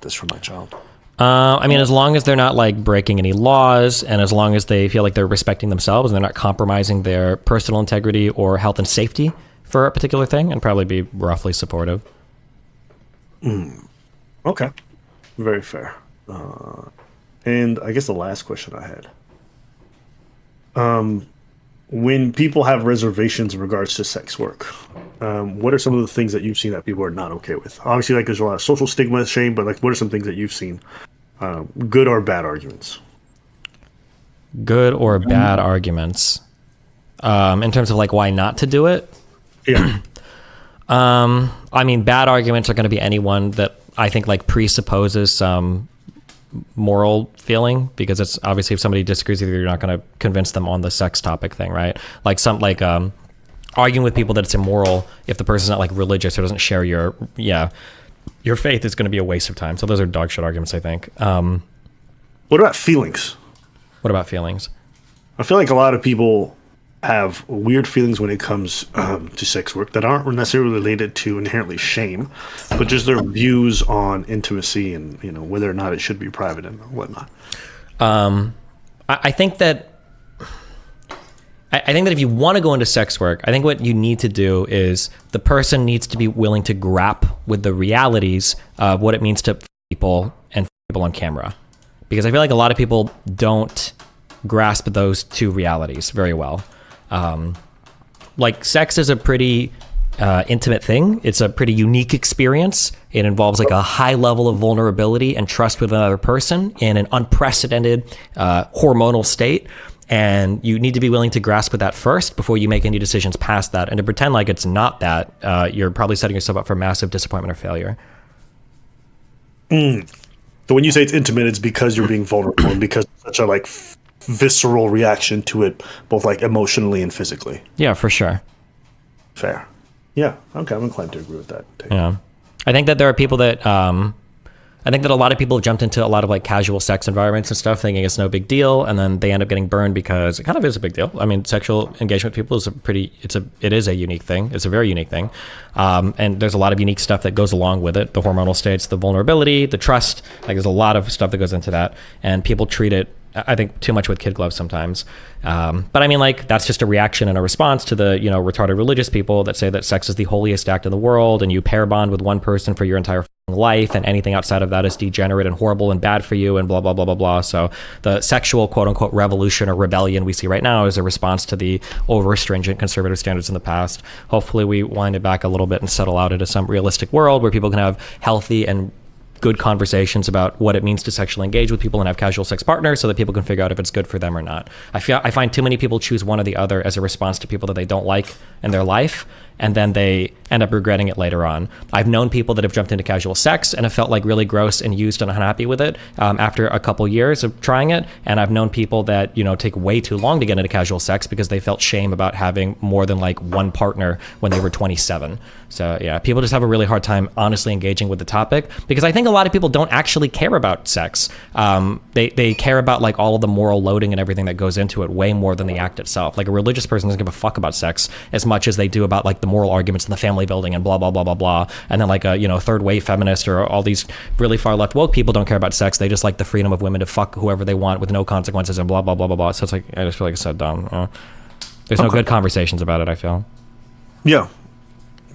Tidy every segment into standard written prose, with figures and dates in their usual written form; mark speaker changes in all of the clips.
Speaker 1: this for my child?
Speaker 2: I mean, as long as they're not like breaking any laws, and as long as they feel like they're respecting themselves and they're not compromising their personal integrity or health and safety for a particular thing, and probably be roughly supportive.
Speaker 1: Okay, very fair. And I guess the last question I had. When people have reservations in regards to sex work, what are some of the things that you've seen that people are not okay with? Obviously, like there's a lot of social stigma, shame, but like, what are some things that you've seen? Good or bad arguments?
Speaker 2: Good or bad arguments, in terms of like why not to do it.
Speaker 1: Yeah.
Speaker 2: I mean, bad arguments are going to be anyone that I think like presupposes some moral feeling, because it's obviously if somebody disagrees with you, you're not going to convince them on the sex topic thing, right? Like arguing with people that it's immoral if the person's not like religious or doesn't share your faith is going to be a waste of time. So those are dog shit arguments, I think.
Speaker 1: What about feelings?
Speaker 2: What about feelings?
Speaker 1: I feel like a lot of people have weird feelings when it comes to sex work that aren't necessarily related to inherently shame, but just their views on intimacy and whether or not it should be private and whatnot.
Speaker 2: I think that if you want to go into sex work, I think what you need to do is the person needs to be willing to grapple with the realities of what it means to people and people on camera, because I feel like a lot of people don't grasp those two realities very well. Like sex is a pretty intimate thing. It's a pretty unique experience. It involves like a high level of vulnerability and trust with another person in an unprecedented hormonal state. And you need to be willing to grasp with that first before you make any decisions past that. And to pretend like it's not that, you're probably setting yourself up for massive disappointment or failure.
Speaker 1: So when you say it's intimate, it's because you're being vulnerable and because it's such a like visceral reaction to it, both like emotionally and physically.
Speaker 2: Yeah, for sure.
Speaker 1: Fair. Yeah. Okay. I'm inclined to agree with that.
Speaker 2: Yeah. I think that there are people that, I think that a lot of people have jumped into a lot of like casual sex environments and stuff thinking it's no big deal, and then they end up getting burned because it kind of is a big deal. I mean, sexual engagement with people is it is a unique thing. It's a very unique thing. And there's a lot of unique stuff that goes along with it. The hormonal states, the vulnerability, the trust, like there's a lot of stuff that goes into that, and people treat it, I think, too much with kid gloves sometimes. But I mean, like, that's just a reaction and a response to the, retarded religious people that say that sex is the holiest act in the world and you pair bond with one person for your entire life, and anything outside of that is degenerate and horrible and bad for you and blah, blah, blah, blah, blah. So the sexual quote unquote revolution or rebellion we see right now is a response to the over stringent conservative standards in the past. Hopefully we wind it back a little bit and settle out into some realistic world where people can have healthy and good conversations about what it means to sexually engage with people and have casual sex partners, so that people can figure out if it's good for them or not. I find too many people choose one or the other as a response to people that they don't like in their life, and then they end up regretting it later on. I've known people that have jumped into casual sex and have felt like really gross and used and unhappy with it after a couple years of trying it. And I've known people that, take way too long to get into casual sex because they felt shame about having more than like one partner when they were 27. So yeah, people just have a really hard time honestly engaging with the topic, because I think a lot of people don't actually care about sex. They care about like all of the moral loading and everything that goes into it way more than the act itself. Like a religious person doesn't give a fuck about sex as much as they do about like the moral arguments in the family building and blah, blah, blah, blah, blah. And then like a, third wave feminist or all these really far left woke people don't care about sex. They just like the freedom of women to fuck whoever they want with no consequences and blah, blah, blah, blah, blah. So it's like, I just feel like it's so dumb. There's no good conversations about it, I feel.
Speaker 1: Yeah.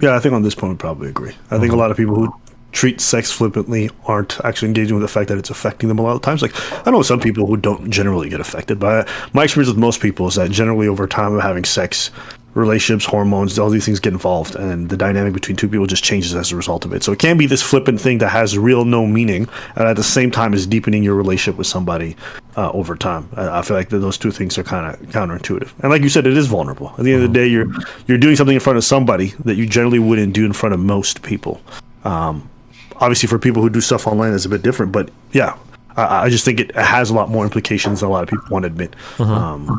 Speaker 1: Yeah, I think on this point we probably agree. I think a lot of people who treat sex flippantly aren't actually engaging with the fact that it's affecting them a lot of times. Like, I know some people who don't generally get affected by it. My experience with most people is that generally over time of having sex, relationships, hormones, all these things get involved, and the dynamic between two people just changes as a result of it. So it can be this flippant thing that has real no meaning, and at the same time is deepening your relationship with somebody over time. I feel like those two things are kind of counterintuitive. And like you said, it is vulnerable. At the end of the day, you're doing something in front of somebody that you generally wouldn't do in front of most people. Obviously, for people who do stuff online, it's a bit different. But yeah, I just think it has a lot more implications than a lot of people want to admit.
Speaker 2: And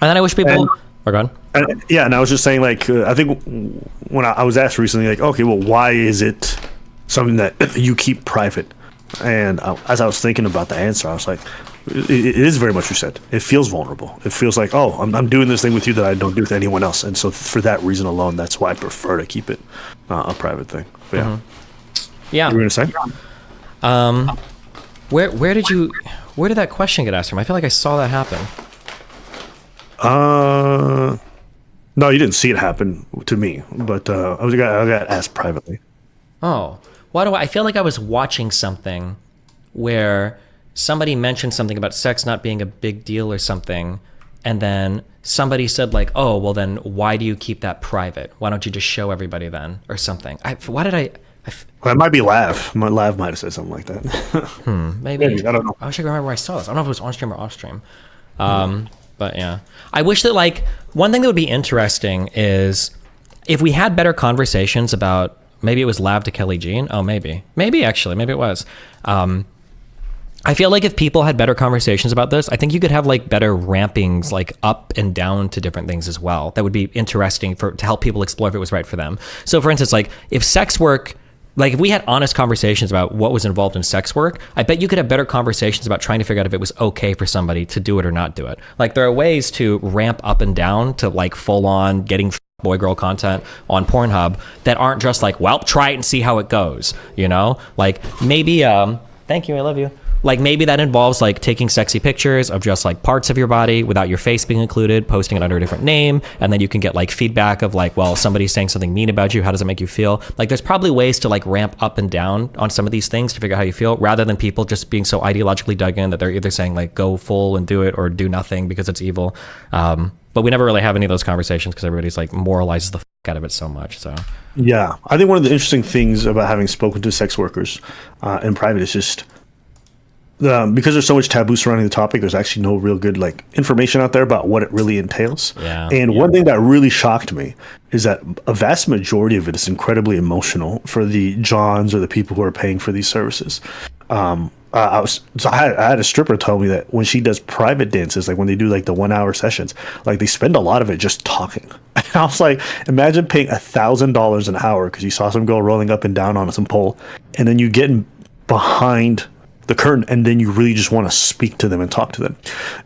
Speaker 2: then I wish people...
Speaker 1: And I was just saying, like, I think when I was asked recently, like, okay, well, why is it something that you keep private? And as I was thinking about the answer, I was like, it is very much what you said. It feels vulnerable. It feels like, oh, I'm doing this thing with you that I don't do with anyone else. And so for that reason alone, that's why I prefer to keep it a private thing. But yeah.
Speaker 2: Yeah.
Speaker 1: You were going to say?
Speaker 2: Where did that question get asked from? I feel like I saw that happen.
Speaker 1: No, you didn't see it happen to me, but I got asked privately.
Speaker 2: Oh, I feel like I was watching something where somebody mentioned something about sex not being a big deal or something, and then somebody said like, "Oh, well then why do you keep that private? Why don't you just show everybody then?" or something.
Speaker 1: Well, it might be Lav. Lav might have said something like that.
Speaker 2: Maybe.
Speaker 1: I don't know.
Speaker 2: I wish I could remember where I saw this. I don't know if it was on stream or off stream. But yeah, I wish that like one thing that would be interesting is if we had better conversations about, maybe it was Lab to Kelly Jean. Oh, maybe it was. I feel like if people had better conversations about this, I think you could have like better rampings, like up and down to different things as well. That would be interesting to help people explore if it was right for them. So for instance, like if sex work, like if we had honest conversations about what was involved in sex work, I bet you could have better conversations about trying to figure out if it was okay for somebody to do it or not do it. Like there are ways to ramp up and down to like full on getting boy girl content on Pornhub that aren't just like, well, try it and see how it goes, you know? Like maybe, thank you, I love you. Like maybe that involves like taking sexy pictures of just like parts of your body without your face being included, posting it under a different name, and then you can get like feedback of like, well, somebody's saying something mean about you, how does it make you feel? Like there's probably ways to like ramp up and down on some of these things to figure out how you feel, rather than people just being so ideologically dug in that they're either saying like go full and do it or do nothing because it's evil. But we never really have any of those conversations because everybody's like moralizes the out of it so much. So
Speaker 1: yeah, I think one of the interesting things about having spoken to sex workers in private is just because there's so much taboo surrounding the topic, there's actually no real good like information out there about what it really entails. One thing that really shocked me is that a vast majority of it is incredibly emotional for the Johns or the people who are paying for these services. I had a stripper tell me that when she does private dances, like when they do like the 1 hour sessions, like they spend a lot of it just talking. I was like, imagine paying $1,000 an hour because you saw some girl rolling up and down on some pole, and then you get behind the curtain, and then you really just want to speak to them and talk to them.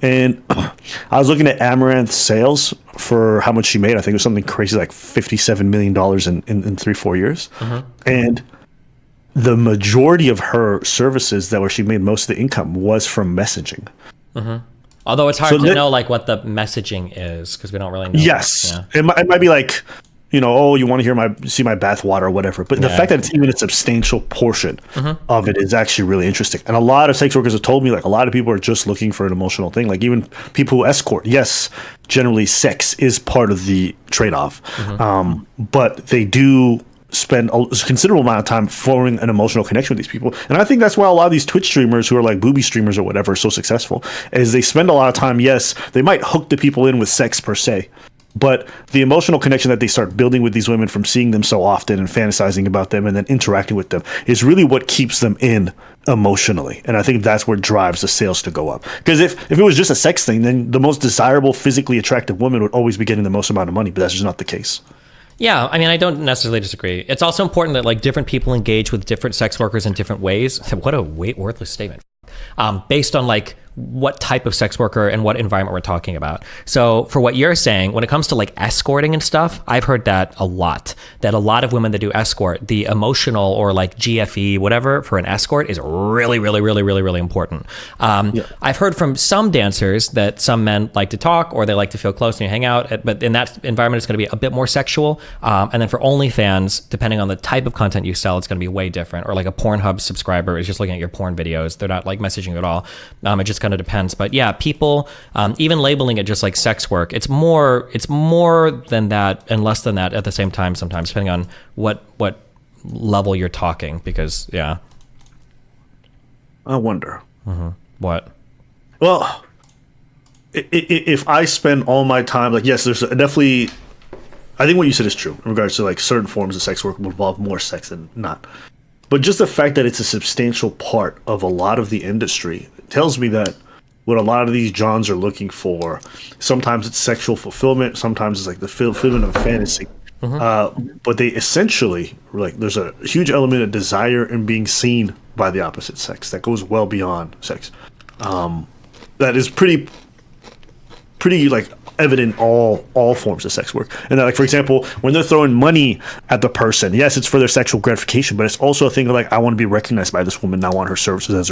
Speaker 1: And I was looking at Amaranth's sales for how much she made. I think it was something crazy like $57 million in 3-4 years. And the majority of her services that where she made most of the income was from messaging.
Speaker 2: Although it's hard to know like what the messaging is because we don't really know.
Speaker 1: Yes. It might be like, you know, oh, you want to see my bath water or whatever. But the fact that it's even a substantial portion of it is actually really interesting. And a lot of sex workers have told me, like, a lot of people are just looking for an emotional thing. Like, even people who escort, yes, generally sex is part of the trade-off. But they do spend a considerable amount of time forming an emotional connection with these people. And I think that's why a lot of these Twitch streamers who are like booby streamers or whatever are so successful, is they spend a lot of time, yes, they might hook the people in with sex per se, but the emotional connection that they start building with these women from seeing them so often and fantasizing about them and then interacting with them is really what keeps them in emotionally. And I think that's what drives the sales to go up. Because if it was just a sex thing, then the most desirable, physically attractive woman would always be getting the most amount of money, but that's just not the case.
Speaker 2: Yeah, I mean, I don't necessarily disagree. It's also important that like different people engage with different sex workers in different ways. What a worthless statement. Based on like what type of sex worker and what environment we're talking about. So for what you're saying, when it comes to like escorting and stuff, I've heard that a lot of women that do escort, the emotional or like GFE, whatever for an escort is really, really, really, really, really important. I've heard from some dancers that some men like to talk or they like to feel close and you hang out, but in that environment, it's going to be a bit more sexual. And then for OnlyFans, depending on the type of content you sell, it's going to be way different. Or like a Pornhub subscriber is just looking at your porn videos. They're not like messaging at all. It just kind of depends. But yeah, people, even labeling it just like sex work, it's more than that and less than that at the same time sometimes, depending on what level you're talking. Because yeah,
Speaker 1: I wonder
Speaker 2: what.
Speaker 1: Well, if I spend all my time, like, yes, there's definitely, I think what you said is true in regards to like certain forms of sex work will involve more sex than not. But just the fact that it's a substantial part of a lot of the industry tells me that what a lot of these Johns are looking for, sometimes it's sexual fulfillment, sometimes it's like the fulfillment of fantasy. But they essentially, like, there's a huge element of desire in being seen by the opposite sex that goes well beyond sex. That is pretty like evident all forms of sex work. And like, for example, when they're throwing money at the person, yes, it's for their sexual gratification, but it's also a thing of like, I want to be recognized by this woman, I want her services as